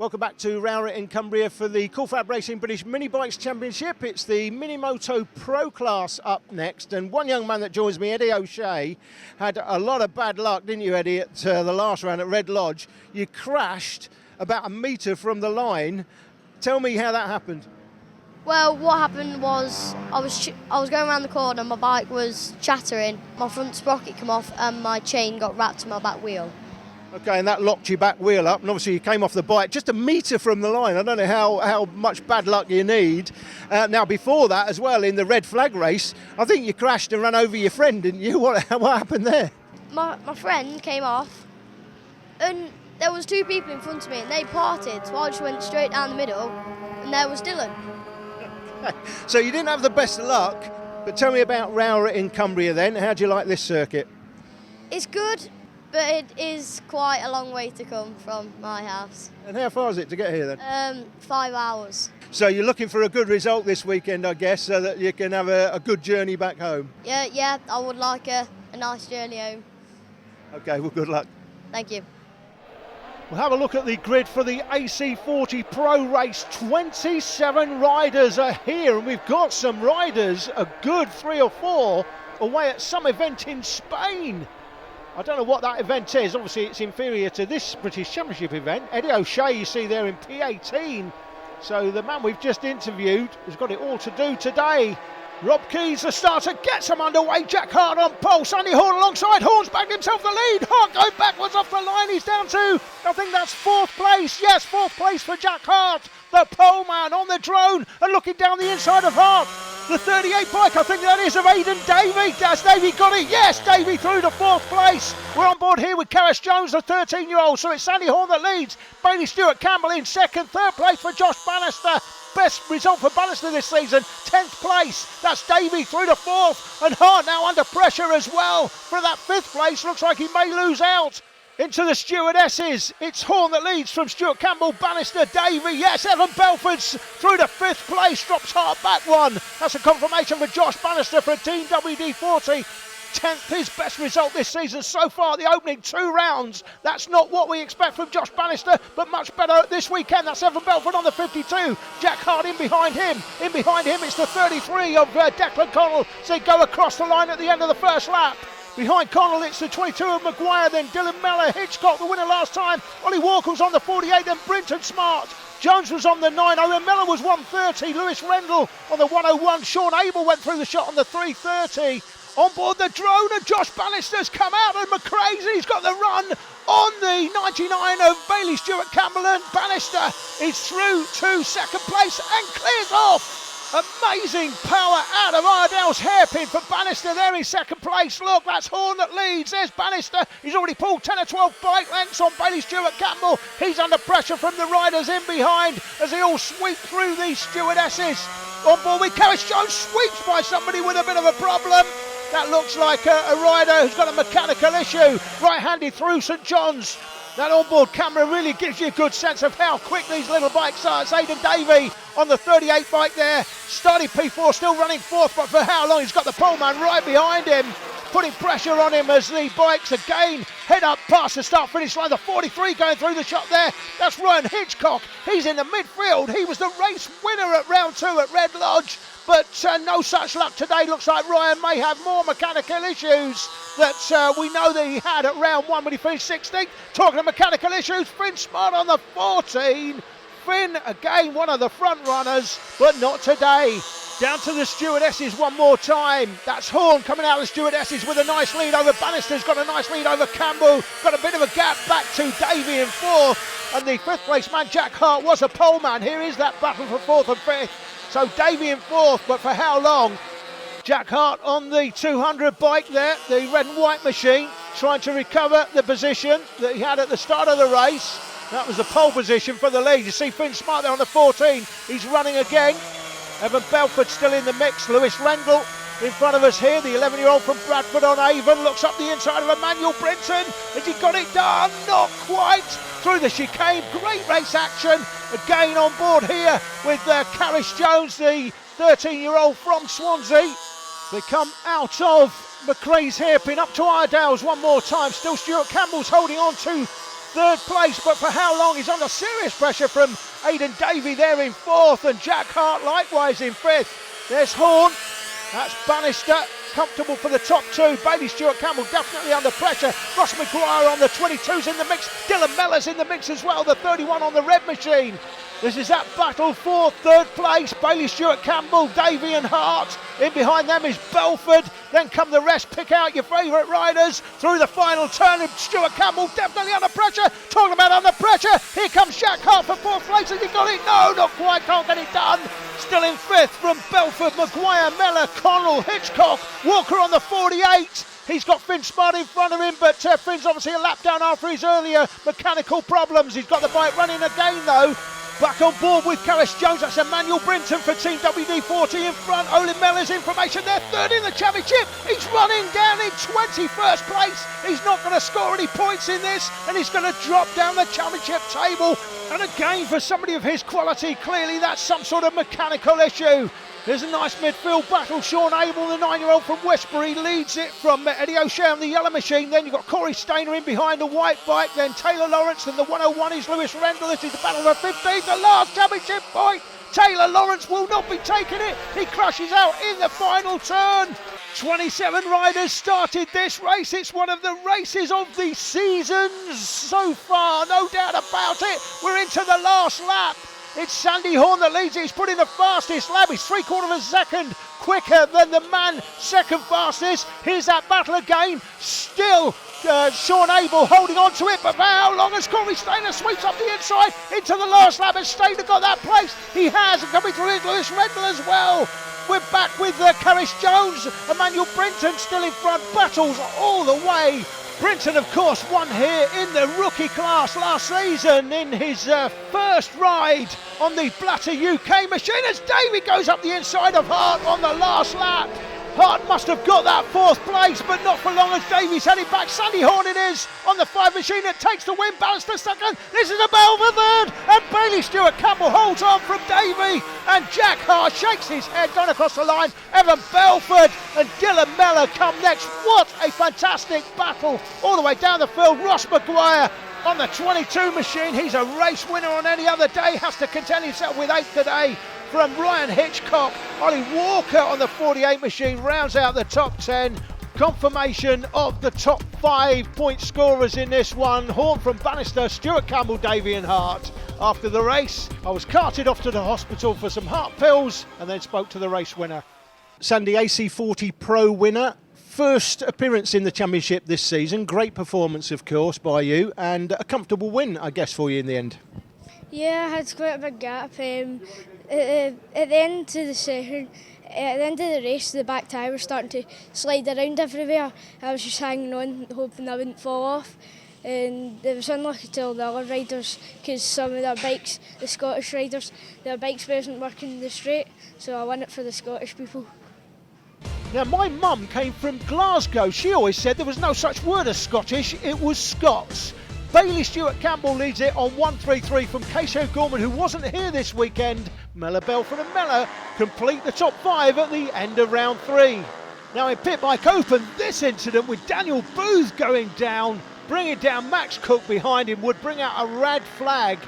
Welcome back to Rowrah in Cumbria for the FAB-Racing British Minibikes Championship. It's the Minimoto Pro class up next, and one young man that joins me, Eddie O'Shea, had a lot of bad luck, didn't you, Eddie, at the last round at Red Lodge? You crashed about a metre from the line. Tell me how that happened. Well, what happened was I was going around the corner, my bike was chattering, my front sprocket came off and my chain got wrapped to my back wheel. Okay, and that locked your back wheel up, and obviously you came off the bike just a metre from the line. I don't know how much bad luck you need. Now, before that as well, in the red flag race, I think you crashed and ran over your friend, didn't you? What happened there? My friend came off, and there was two people in front of me, and they parted, so I just went straight down the middle, and there was Dylan. Okay. So you didn't have the best luck, but tell me about Rowrah in Cumbria then. How do you like this circuit? It's good, but it is quite a long way to come from my house. And how far is it to get here then? 5 hours. So you're looking for a good result this weekend, I guess, so that you can have a good journey back home? Yeah, I would like a nice journey home. Okay, well, good luck. Thank you. We'll have a look at the grid for the AC40 Pro Race. 27 riders are here, and we've got some riders, a good 3 or 4, away at some event in Spain. I don't know what that event is. Obviously, it's inferior to this British Championship event. Eddie O'Shea, you see there in P18. So the man we've just interviewed has got it all to do today. Rob Keys, the starter, gets him underway. Jack Hart on pole. Sandy Horn alongside. Horn's bagged himself the lead. Hart going backwards off the line. He's down to, I think that's 4th place. Yes, 4th place for Jack Hart. The pole man on the drone and looking down the inside of Hart. The 38 bike, I think that is of Aidan Davey. Has Davey got it? Yes, Davey through to 4th place. We're on board here with Karis Jones, the 13-year-old. So it's Sandy Horn that leads. Bailey Stewart Campbell in 2nd. 3rd place for Josh Bannister. Best result for Bannister this season, 10th place. That's Davey through to 4th. And Hart now under pressure as well for that 5th place. Looks like he may lose out. Into the stewardesses, it's Horn that leads from Stuart Campbell, Bannister, Davey, yes, Evan Belford's through to 5th place, drops Hart back one. That's a confirmation for Josh Bannister for Team WD-40. 10th, his best result this season so far, the opening 2 rounds. That's not what we expect from Josh Bannister, but much better this weekend. That's Evan Belford on the 52. Jack Hart in behind him. In behind him, it's the 33 of Declan Connell. So they go across the line at the end of the first lap. Behind Connell, it's the 22 of Maguire, then Dylan Mellor, Hitchcock, the winner last time. Ollie Walker was on the 48, then Brinton Smart. Jones was on the 9, Owen Mellor was 130, Lewis Rendell on the 101. Sean Abel went through the shot on the 330. On board the drone, and Josh Bannister's come out, and McCrazy's got the run on the 99 of Bailey Stewart Campbell, and Bannister is through to 2nd place and clears off. Amazing power out of Ardell's hairpin for Bannister there in 2nd place. Look, that's Horn that leads. There's Bannister. He's already pulled 10 or 12 bike lengths on Bailey Stewart Campbell. He's under pressure from the riders in behind as they all sweep through these stewardesses. On board with Karis Jones, sweeps by somebody with a bit of a problem. That looks like a rider who's got a mechanical issue. Right-handed through St John's. That onboard camera really gives you a good sense of how quick these little bikes are. It's Aidan Davey on the 38 bike there. Starting P4, still running 4th, but for how long? He's got the pole man right behind him, putting pressure on him as the bikes again head up past the start-finish line. The 43 going through the shot there. That's Ryan Hitchcock. He's in the midfield. He was the race winner at round 2 at Red Lodge. But no such luck today. Looks like Ryan may have more mechanical issues that we know that he had at round 1 when he finished 16th. Talking of mechanical issues, Finn Smart on the 14. Finn, again, one of the front runners, but not today. Down to the stewardesses one more time. That's Horn coming out of the stewardesses with a nice lead over Bannister's got a nice lead over Campbell. Got a bit of a gap back to Davey in 4th. And the 5th place man, Jack Hart, was a pole man. Here is that battle for 4th and 5th. So Davey in 4th, but for how long? Jack Hart on the 200 bike there, the red and white machine, trying to recover the position that he had at the start of the race. That was the pole position for the lead. You see Finn Smart there on the 14. He's running again. Evan Belford still in the mix. Lewis Rendell in front of us here. The 11-year-old from Bradford on Avon looks up the inside of Emmanuel Brinton. Has he got it done? Not quite. Through the chicane. Great race action. Again on board here with Karis Jones, the 13-year-old from Swansea. They come out of McRae's hairpin up to Iredale's one more time. Still Stuart Campbell's holding on to third place, but for how long? He's under serious pressure from Aidan Davey there in fourth, and Jack Hart likewise in fifth. There's Horn, that's Bannister, comfortable for the top two. Bailey Stewart Campbell definitely under pressure. Ross Maguire on the 22's in the mix. Dylan Mellor's in the mix as well, the 31 on the red machine. This is that battle for third place. Bailey Stewart Campbell, Davey and Hart. In behind them is Belford. Then come the rest. Pick out your favourite riders through the final turn. And Stewart Campbell definitely under pressure. Talking about under pressure. Here comes Jack Hart for fourth place. Has he got it? No, not quite. Can't get it done. Still in fifth from Belford, Maguire, Mellor, Connell, Hitchcock. Walker on the 48. He's got Finn Smart in front of him, but Finn's obviously a lap down after his earlier mechanical problems. He's got the bike running again though. Back on board with Gareth Jones, that's Emmanuel Brinton for Team WD-40 in front. Olin Mellor's information, they're third in the championship. He's running down in 21st place. He's not going to score any points in this, and he's going to drop down the championship table. And again, for somebody of his quality, clearly that's some sort of mechanical issue. There's a nice midfield battle. Sean Abel, the 9-year-old from Westbury, leads it from Eddie O'Shea on the yellow machine. Then you've got Corey Stainer in behind the white bike. Then Taylor Lawrence, and the 101 is Lewis Rendell. This is the battle for 15th, the last championship point. Taylor Lawrence will not be taking it. He crashes out in the final turn. 27 riders started this race. It's one of the races of the season so far, no doubt about it. We're into the last lap. It's Sandy Horn that leads it. He's put in the fastest lap. He's 3/4 of a second quicker than the man second fastest. Here's that battle again. Still Sean Abel holding on to it, but for how long as Corey Stainer sweeps up the inside into the last lap? Has Stainer got that place? He has, and coming through is Lewis Rendell as well. We're back with Carris Jones. Emmanuel Brinton still in front. Battles all the way. Brinton, of course, won here in the rookie class last season in his first ride on the Blatter UK machine as Davey goes up the inside of Hart on the last lap. Hart must have got that fourth place, but not for long as Davey's heading back. Sandy Horn it is on the 5 machine that takes the win. Bannister second. This is a battle for third, and Bailey Stewart Campbell holds on from Davey, and Jack Hart shakes his head down across the line. Evan Belford and Dylan Mellor come next. What a fantastic battle all the way down the field. Ross Maguire on the 22 machine. He's a race winner on any other day. Has to contend himself with 8th today. From Ryan Hitchcock, Ollie Walker on the 48 machine rounds out the top 10. Confirmation of the top 5 point scorers in this one. Horn from Bannister, Stewart Campbell, Davey and Hart. After the race, I was carted off to the hospital for some heart pills and then spoke to the race winner. Sandy, AC40 Pro winner. First appearance in the championship this season. Great performance, of course, by you, and a comfortable win, I guess, for you in the end. Yeah, I had quite a big gap. At the end of the session, at the end of the race, the back tyre was starting to slide around everywhere. I was just hanging on, hoping I wouldn't fall off. And it was unlucky to all the other riders because some of their bikes, the Scottish riders, their bikes wasn't working the straight. So I won it for the Scottish people. Now, my mum came from Glasgow. She always said there was no such word as Scottish, it was Scots. Bailey Stewart Campbell leads it on 133 from Casey O'Gorman, who wasn't here this weekend. Mellor, Belford and Mellor complete the top 5 at the end of round 3. Now in pit bike open, this incident with Daniel Booth going down, bringing down Max Cook behind him, would bring out a red flag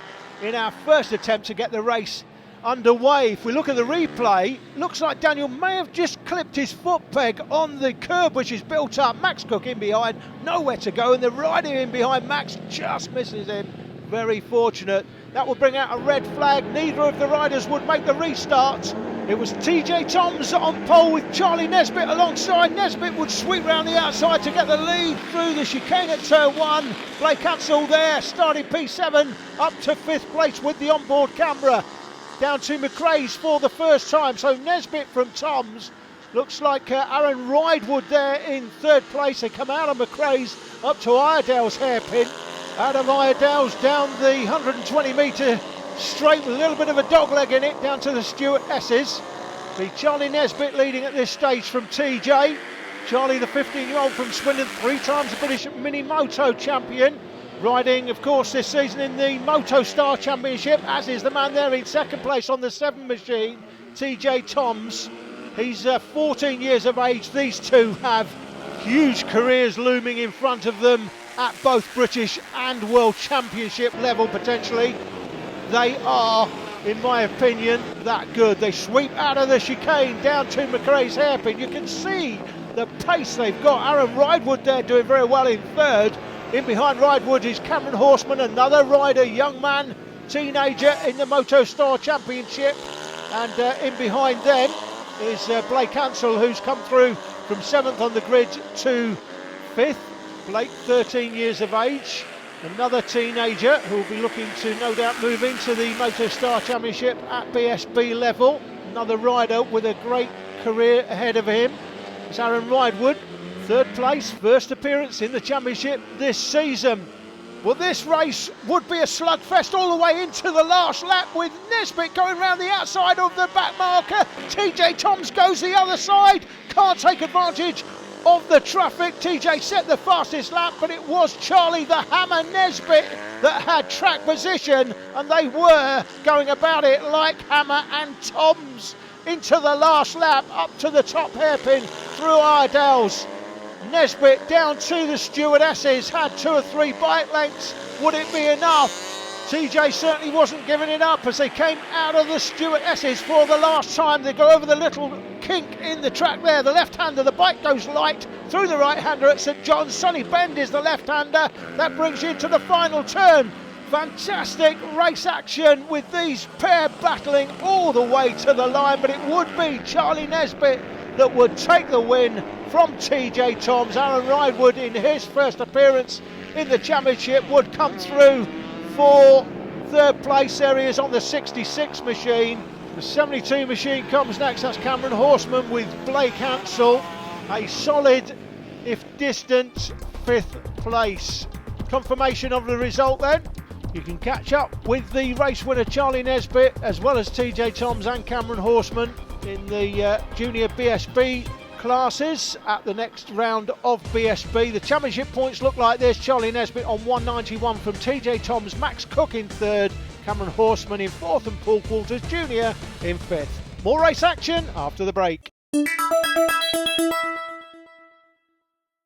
in our first attempt to get the race underway. If we look at the replay, looks like Daniel may have just clipped his foot peg on the curb which is built up. Max Cook in behind, nowhere to go, and the rider in behind Max just misses him. Very fortunate. That would bring out a red flag. Neither of the riders would make the restart. It was TJ Toms on pole with Charlie Nesbitt alongside. Nesbitt would sweep round the outside to get the lead through the chicane at turn 1. Blake Hansel there, starting P7 up to 5th place with the onboard camera. Down to McRae's for the first time. So Nesbitt from Toms. Looks like Aaron Ridewood there in 3rd place. They come out of McRae's up to Iredale's hairpin. Out of Iredale's down the 120 metre straight with a little bit of a dogleg in it down to the Stuart S's. Be Charlie Nesbitt leading at this stage from TJ. Charlie, the 15-year-old from Swindon, 3 times the British Minimoto champion. Riding, of course, this season in the Moto Star Championship, as is the man there in 2nd place on the 7 machine, TJ Toms. He's 14 years of age. These two have huge careers looming in front of them. at both British and World Championship level potentially. They are, in my opinion, that good. They sweep out of the chicane down to McRae's hairpin. You can see the pace they've got. Aaron Ridewood there doing very well in third. In behind Ridewood is Cameron Horseman, another rider, young man, teenager in the Moto Star Championship. And in behind them is Blake Hansel, who's come through from 7th on the grid to 5th. Blake, 13 years of age, another teenager who will be looking to no doubt move into the Moto Star Championship at BSB level. Another rider with a great career ahead of him. It's Aaron Ridewood, 3rd place, first appearance in the championship this season. Well, this race would be a slugfest all the way into the last lap, with Nesbitt going round the outside of the back marker. TJ Toms goes the other side, can't take advantage of the traffic. TJ set the fastest lap, but it was Charlie the Hammer Nesbitt that had track position, and they were going about it like Hammer and Toms into the last lap, up to the top hairpin through Iredales. Nesbitt down to the stewardesses, had 2 or 3 bike lengths. Would it be enough? TJ certainly wasn't giving it up as they came out of the stewardesses for the last time. They go over the little kink in the track there. The left-hander, the bike goes light through the right-hander at St John's. Sonny Bend is the left-hander. That brings you to the final turn. Fantastic race action with these pair battling all the way to the line, but it would be Charlie Nesbitt that would take the win from TJ Toms. Aaron Ridewood, in his first appearance in the championship, would come through for 3rd place. There he is on the 66 machine. The 72 machine comes next. That's Cameron Horseman with Blake Hansel. A solid, if distant, 5th place. Confirmation of the result then. You can catch up with the race winner Charlie Nesbitt, as well as TJ Toms and Cameron Horseman in the junior BSB classes at the next round of BSB. The championship points look like this: Charlie Nesbitt on 191 from TJ Toms, Max Cook in 3rd, Cameron Horseman in 4th, and Paul Quarters Jr. in 5th. More race action after the break.